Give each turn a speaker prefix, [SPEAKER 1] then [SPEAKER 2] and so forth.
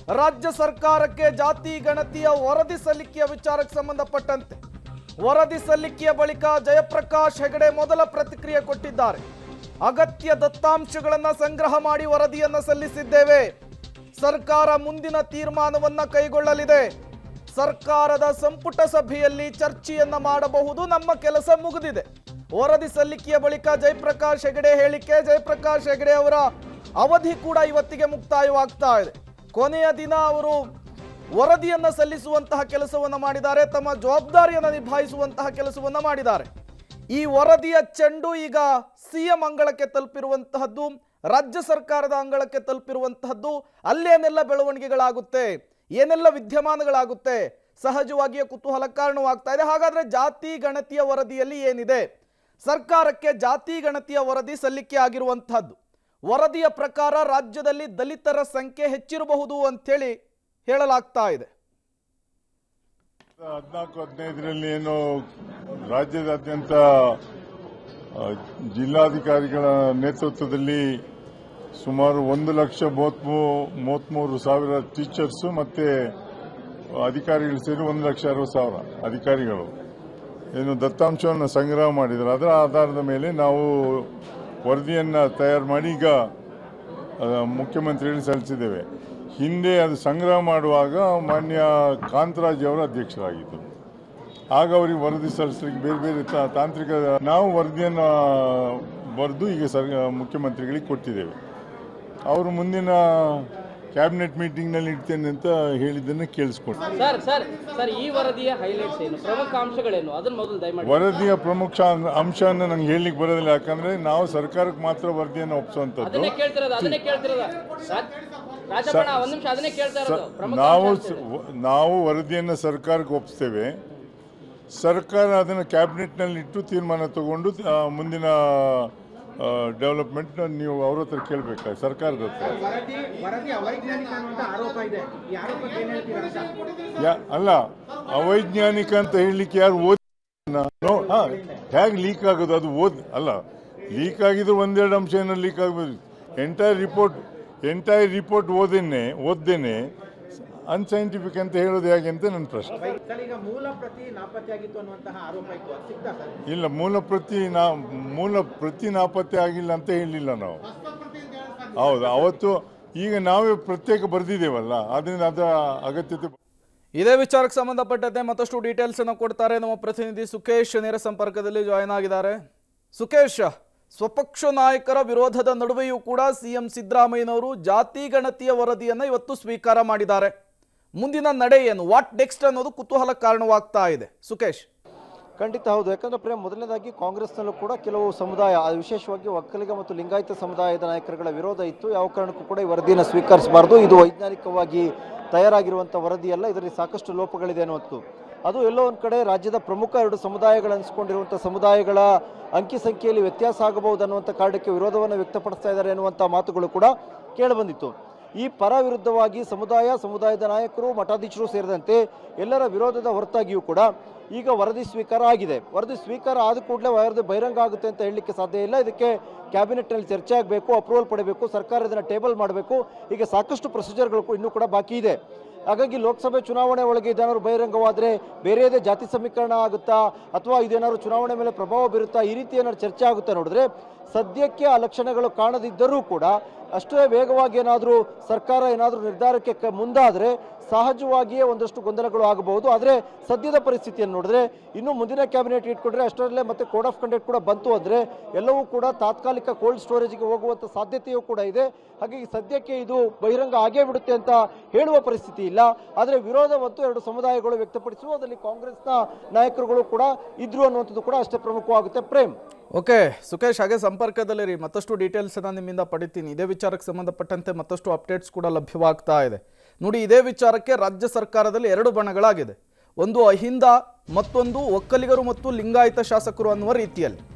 [SPEAKER 1] ರಾಜ್ಯ ಸರ್ಕಾರಕ್ಕೆ ಜಾತಿ ಗಣತಿಯ ವರದಿ ಸಲ್ಲಿಕೆಯ ವಿಚಾರಕ್ಕೆ ಸಂಬಂಧಪಟ್ಟಂತೆ ವರದಿ ಸಲ್ಲಿಕೆಯ ಬಳಿಕ ಜಯಪ್ರಕಾಶ್ ಹೆಗಡೆ ಮೊದಲ ಪ್ರತಿಕ್ರಿಯೆ ಕೊಟ್ಟಿದ್ದಾರೆ. ಅಗತ್ಯ ದತ್ತಾಂಶಗಳನ್ನು ಸಂಗ್ರಹ ಮಾಡಿ ವರದಿಯನ್ನು ಸಲ್ಲಿಸಿದ್ದೇವೆ. ಸರ್ಕಾರ ಮುಂದಿನ ತೀರ್ಮಾನವನ್ನ ಕೈಗೊಳ್ಳಲಿದೆ. ಸರ್ಕಾರದ ಸಂಪುಟ ಸಭೆಯಲ್ಲಿ ಚರ್ಚೆಯನ್ನ ಮಾಡಬಹುದು. ನಮ್ಮ ಕೆಲಸ ಮುಗಿದಿದೆ. ವರದಿ ಸಲ್ಲಿಕೆಯ ಬಳಿಕ ಜಯಪ್ರಕಾಶ್ ಹೆಗಡೆ ಹೇಳಿಕೆ. ಜಯಪ್ರಕಾಶ್ ಹೆಗಡೆ ಅವರ ಅವಧಿ ಕೂಡ ಇವತ್ತಿಗೆ ಮುಕ್ತಾಯವಾಗ್ತಾ ಇದೆ. ಕೊನೆಯ ದಿನ ಅವರು ವರದಿಯನ್ನು ಸಲ್ಲಿಸುವಂತಹ ಕೆಲಸವನ್ನು ಮಾಡಿದ್ದಾರೆ. ತಮ್ಮ ಜವಾಬ್ದಾರಿಯನ್ನು ನಿಭಾಯಿಸುವಂತಹ ಕೆಲಸವನ್ನು ಮಾಡಿದ್ದಾರೆ. ಈ ವರದಿಯ ಚೆಂಡು ಈಗ ಸಿಎಂ ಅಂಗಳಕ್ಕೆ ತಲುಪಿರುವಂತಹದ್ದು, ರಾಜ್ಯ ಸರ್ಕಾರದ ಅಂಗಳಕ್ಕೆ ತಲುಪಿರುವಂತಹದ್ದು. ಅಲ್ಲೇನೆಲ್ಲ ಬೆಳವಣಿಗೆಗಳಾಗುತ್ತೆ, ಏನೆಲ್ಲ ವಿದ್ಯಮಾನಗಳಾಗುತ್ತೆ, ಸಹಜವಾಗಿಯೇ ಕುತೂಹಲ ಕಾರಣವಾಗ್ತಾ ಇದೆ. ಹಾಗಾದ್ರೆ ಜಾತಿ ಗಣತಿಯ ವರದಿಯಲ್ಲಿ ಏನಿದೆ? ಸರ್ಕಾರಕ್ಕೆ ಜಾತಿ ಗಣತಿಯ ವರದಿ ಸಲ್ಲಿಕೆ ಆಗಿರುವಂತಹದ್ದು. ವರದಿಯ ಪ್ರಕಾರ ರಾಜ್ಯದಲ್ಲಿ ದಲಿತರ ಸಂಖ್ಯೆ ಹೆಚ್ಚಿರಬಹುದು ಅಂತೇಳಿ ಹೇಳಲಾಗ್ತಾ ಇದೆ.
[SPEAKER 2] 14-15ರಲ್ಲಿ ಏನು ರಾಜ್ಯದಾದ್ಯಂತ ಜಿಲ್ಲಾಧಿಕಾರಿಗಳ ನೇತೃತ್ವದಲ್ಲಿ ಸುಮಾರು 1,33,000 ಟೀಚರ್ಸು ಮತ್ತೆ ಅಧಿಕಾರಿಗಳು ಸೇರಿ 1,60,000 ಅಧಿಕಾರಿಗಳು ಏನು ದತ್ತಾಂಶವನ್ನು ಸಂಗ್ರಹ ಮಾಡಿದ್ದಾರೆ. ಅದರ ಆಧಾರದ ಮೇಲೆ ನಾವು ವರದಿಯನ್ನು ತಯಾರು ಮಾಡಿ ಈಗ ಮುಖ್ಯಮಂತ್ರಿಗಳಿಗೆ ಸಲ್ಲಿಸಿದ್ದೇವೆ. ಹಿಂದೆ ಅದು ಸಂಗ್ರಹ ಮಾಡುವಾಗ ಮಾನ್ಯ ಕಾಂತರಾಜ್ ಅವರ ಅಧ್ಯಕ್ಷರಾಗಿದ್ದರು. ಆಗ ಅವರಿಗೆ ವರದಿ ಸಲ್ಲಿಸಲಿಕ್ಕೆ ಬೇರೆ ಬೇರೆ ತಾಂತ್ರಿಕ ನಾವು ವರದಿಯನ್ನು ಬರೆದು ಈಗ ಮುಖ್ಯಮಂತ್ರಿಗಳಿಗೆ ಕೊಟ್ಟಿದ್ದೇವೆ. ಅವರು ಮುಂದಿನ ಕ್ಯಾಬಿನೆಟ್ ಮೀಟಿಂಗ್ನಲ್ಲಿ ಇಡ್ತೇನೆ ಅಂತ ಹೇಳಿದ್ದನ್ನು ಕೇಳಿಸ್ಕೊಂಡು
[SPEAKER 3] ಈ ವರದಿಯ ಹೈಲೈಟ್ಸ್ ಏನು, ಪ್ರಮುಖ ಅಂಶಗಳೇನು, ಅದನ್ನು ಮೊದಲು ದಯಮಾಡಿ.
[SPEAKER 2] ವರದಿಯ ಪ್ರಮುಖ ಅಂಶವನ್ನು ನಂಗೆ ಹೇಳಲಿಕ್ಕೆ ಬರೋದಿಲ್ಲ. ಯಾಕಂದ್ರೆ ನಾವು ಸರ್ಕಾರಕ್ಕೆ ಮಾತ್ರ ವರದಿಯನ್ನು ಒಪ್ಪಿಸುವಂಥದ್ದು. ನಾವು ವರದಿಯನ್ನು ಸರ್ಕಾರಕ್ಕೆ ಒಪ್ಪಿಸ್ತೇವೆ. ಸರ್ಕಾರ ಅದನ್ನು ಕ್ಯಾಬಿನೆಟ್ನಲ್ಲಿ ಇಟ್ಟು ತೀರ್ಮಾನ ತಗೊಂಡು ಮುಂದಿನ ಡೆವಲಪ್ಮೆಂಟ್ ನೀವು ಅವ್ರ ಹತ್ರ ಕೇಳಬೇಕಾ, ಸರ್ಕಾರದ ಹತ್ರ. ಅಲ್ಲ, ಅವೈಜ್ಞಾನಿಕ ಅಂತ ಹೇಳಲಿಕ್ಕೆ ಯಾರು ಹೇಗೆ ಲೀಕ್ ಆಗೋದು? ಅದು ಅಲ್ಲ, ಲೀಕ್ ಆಗಿದ್ರೆ ಒಂದೆರಡು ಅಂಶ ಏನೋ ಲೀಕ್ ಆಗ್ಬೋದು. ಎಂಟೈರ್ ರಿಪೋರ್ಟ್ ಓದ್ದೇನೆ ಅನ್ಸೈಂಟಿಫಿಕ್ ಅಂತ ಹೇಳೋದು ಹೇಗೆ ಅಂತ ನನ್ನ ಪ್ರಶ್ನೆ. ಇಲ್ಲ, ಮೂಲ ಪ್ರತಿ ನಾಪತ್ತೆ ಆಗಿಲ್ಲ ಅಂತ ಹೇಳಿಲ್ಲ ನಾವು. ಹೌದು, ಅವತ್ತು ಈಗ ನಾವೇ ಪ್ರತ್ಯೇಕ ಬರೆದಿದ್ದೇವಲ್ಲ, ಅದರಿಂದ ಅದರ ಅಗತ್ಯತೆ.
[SPEAKER 1] ಇದೇ ವಿಚಾರಕ್ಕೆ ಸಂಬಂಧಪಟ್ಟಂತೆ ಮತ್ತಷ್ಟು ಡೀಟೇಲ್ಸ್ ಅನ್ನು ಕೊಡ್ತಾರೆ ನಮ್ಮ ಪ್ರತಿನಿಧಿ ಸುಖೇಶ್. ನೇರ ಸಂಪರ್ಕದಲ್ಲಿ ಜಾಯ್ನ್ ಆಗಿದ್ದಾರೆ. ಸುಖೇಶ್, ಸ್ವಪಕ್ಷ ನಾಯಕರ ವಿರೋಧದ ನಡುವೆಯೂ ಕೂಡ ಸಿಎಂ ಸಿದ್ದರಾಮಯ್ಯನವರು ಜಾತಿ ಗಣತಿಯ ವರದಿಯನ್ನು ಇವತ್ತು ಸ್ವೀಕಾರ ಮಾಡಿದ್ದಾರೆ. ಮುಂದಿನ ನಡೆ ಏನು, ವಾಟ್ ನೆಕ್ಸ್ಟ್ ಅನ್ನೋದು ಕುತೂಹಲ ಕಾರಣವಾಗ್ತಾ ಇದೆ. ಸುಖೇಶ್.
[SPEAKER 4] ಖಂಡಿತ ಹೌದು. ಯಾಕಂದರೆ ಪ್ರೇಮ್, ಮೊದಲನೇದಾಗಿ ಕಾಂಗ್ರೆಸ್ನಲ್ಲೂ ಕೂಡ ಕೆಲವು ಸಮುದಾಯ, ವಿಶೇಷವಾಗಿ ಒಕ್ಕಲಿಗ ಮತ್ತು ಲಿಂಗಾಯತ ಸಮುದಾಯದ ನಾಯಕರುಗಳ ವಿರೋಧ ಇತ್ತು. ಯಾವ ಕಾರಣಕ್ಕೂ ಕೂಡ ಈ ವರದಿಯನ್ನು ಸ್ವೀಕರಿಸಬಾರ್ದು, ಇದು ವೈಜ್ಞಾನಿಕವಾಗಿ ತಯಾರಾಗಿರುವಂಥ ವರದಿಯಲ್ಲ, ಇದರಲ್ಲಿ ಸಾಕಷ್ಟು ಲೋಪಗಳಿದೆ ಅನ್ನೋದು. ಅದು ಎಲ್ಲೋ ಒಂದು ಕಡೆ ರಾಜ್ಯದ ಪ್ರಮುಖ 2 ಸಮುದಾಯಗಳು ಅನಿಸ್ಕೊಂಡಿರುವಂಥ ಸಮುದಾಯಗಳ ಅಂಕಿ ಸಂಖ್ಯೆಯಲ್ಲಿ ವ್ಯತ್ಯಾಸ ಆಗಬಹುದು ಅನ್ನುವಂಥ ಕಾರಣಕ್ಕೆ ವಿರೋಧವನ್ನು ವ್ಯಕ್ತಪಡಿಸ್ತಾ ಇದ್ದಾರೆ ಎನ್ನುವಂಥ ಮಾತುಗಳು ಕೂಡ ಕೇಳಿಬಂದಿತ್ತು. ಈ ಪರ ವಿರುದ್ಧವಾಗಿ ಸಮುದಾಯದ ನಾಯಕರು, ಮಠಾಧೀಶರು ಸೇರಿದಂತೆ ಎಲ್ಲರ ವಿರೋಧದ ಹೊರತಾಗಿಯೂ ಕೂಡ ಈಗ ವರದಿ ಸ್ವೀಕಾರ ಆಗಿದೆ. ವರದಿ ಸ್ವೀಕಾರ ಆದ ಕೂಡಲೇ ವರದಿ ಬಹಿರಂಗ ಆಗುತ್ತೆ ಅಂತ ಹೇಳಲಿಕ್ಕೆ ಸಾಧ್ಯ ಇಲ್ಲ. ಇದಕ್ಕೆ ಕ್ಯಾಬಿನೆಟ್ನಲ್ಲಿ ಚರ್ಚೆ ಆಗಬೇಕು, ಅಪ್ರೂವಲ್ ಪಡೆಯಬೇಕು, ಸರ್ಕಾರ ಇದನ್ನು ಟೇಬಲ್ ಮಾಡಬೇಕು. ಹೀಗೆ ಸಾಕಷ್ಟು ಪ್ರೊಸೀಜರ್ಗಳು ಇನ್ನೂ ಕೂಡ ಬಾಕಿ ಇದೆ. ಹಾಗಾಗಿ ಲೋಕಸಭೆ ಚುನಾವಣೆ ಒಳಗೆ ಇದೇನಾದ್ರು ಬಹಿರಂಗವಾದರೆ ಬೇರೆಯದೇ ಜಾತಿ ಸಮೀಕರಣ ಆಗುತ್ತಾ, ಅಥವಾ ಇದೇನಾದ್ರು ಚುನಾವಣೆ ಮೇಲೆ ಪ್ರಭಾವ ಬೀರುತ್ತಾ, ಈ ರೀತಿ ಏನಾದ್ರು ಚರ್ಚೆ ಆಗುತ್ತಾ ನೋಡಿದ್ರೆ ಸದ್ಯಕ್ಕೆ ಆ ಲಕ್ಷಣಗಳು ಕಾಣದಿದ್ದರೂ ಕೂಡ ಅಷ್ಟೇ ವೇಗವಾಗಿ ಏನಾದರೂ ಸರ್ಕಾರ ಏನಾದರೂ ನಿರ್ಧಾರಕ್ಕೆ ಮುಂದಾದರೆ ಸಹಜವಾಗಿಯೇ ಒಂದಷ್ಟು ಗೊಂದಲಗಳು ಆಗಬಹುದು. ಆದರೆ ಸದ್ಯದ ಪರಿಸ್ಥಿತಿಯನ್ನು ನೋಡಿದ್ರೆ ಇನ್ನು ಮುಂದಿನ ಕ್ಯಾಬಿನೆಟ್ ಇಟ್ಕೊಂಡ್ರೆ ಅಷ್ಟರಲ್ಲೇ ಮತ್ತೆ ಕೋಡ್ ಆಫ್ ಕಂಡಕ್ಟ್ ಕೂಡ ಬಂತು ಅಂದರೆ ಎಲ್ಲವೂ ಕೂಡ ತಾತ್ಕಾಲಿಕ ಕೋಲ್ಡ್ ಸ್ಟೋರೇಜ್ಗೆ ಹೋಗುವಂಥ ಸಾಧ್ಯತೆಯೂ ಕೂಡ ಇದೆ. ಹಾಗಾಗಿ ಸದ್ಯಕ್ಕೆ ಇದು ಬಹಿರಂಗ ಆಗೇ ಬಿಡುತ್ತೆ ಅಂತ ಹೇಳುವ ಪರಿಸ್ಥಿತಿ ಇಲ್ಲ. ಆದರೆ ವಿರೋಧವಂತೂ 2 ಸಮುದಾಯಗಳು ವ್ಯಕ್ತಪಡಿಸುವ, ಅದರಲ್ಲಿ ಕಾಂಗ್ರೆಸ್ನ ನಾಯಕರುಗಳು ಕೂಡ ಇದ್ರು ಅನ್ನುವಂಥದ್ದು ಕೂಡ ಅಷ್ಟೇ ಪ್ರಮುಖವಾಗುತ್ತೆ. ಪ್ರೇಮ್.
[SPEAKER 1] ಓಕೆ ಸುಖೇಶ್, ಹಾಗೆ ಸಂಪರ್ಕದಲ್ಲಿರಿ. ಮತ್ತಷ್ಟು ಡೀಟೇಲ್ಸ್ ಅನ್ನ ನಿಮ್ಮಿಂದ ಪಡಿತೀನಿ. ಇದೇ ವಿಚಾರಕ್ಕೆ ಸಂಬಂಧಪಟ್ಟಂತೆ ಮತ್ತಷ್ಟು ಅಪ್ಡೇಟ್ಸ್ ಕೂಡ ಲಭ್ಯವಾಗ್ತಾ ಇದೆ. ನೋಡಿ, ಇದೇ ವಿಚಾರಕ್ಕೆ ರಾಜ್ಯ ಸರ್ಕಾರದಲ್ಲಿ 2 ಬಣಗಳಾಗಿದೆ. ಒಂದು ಅಹಿಂದ, ಮತ್ತೊಂದು ಒಕ್ಕಲಿಗರು ಮತ್ತು ಲಿಂಗಾಯತ ಶಾಸಕರು ಅನ್ನುವ ರೀತಿಯಲ್ಲಿ.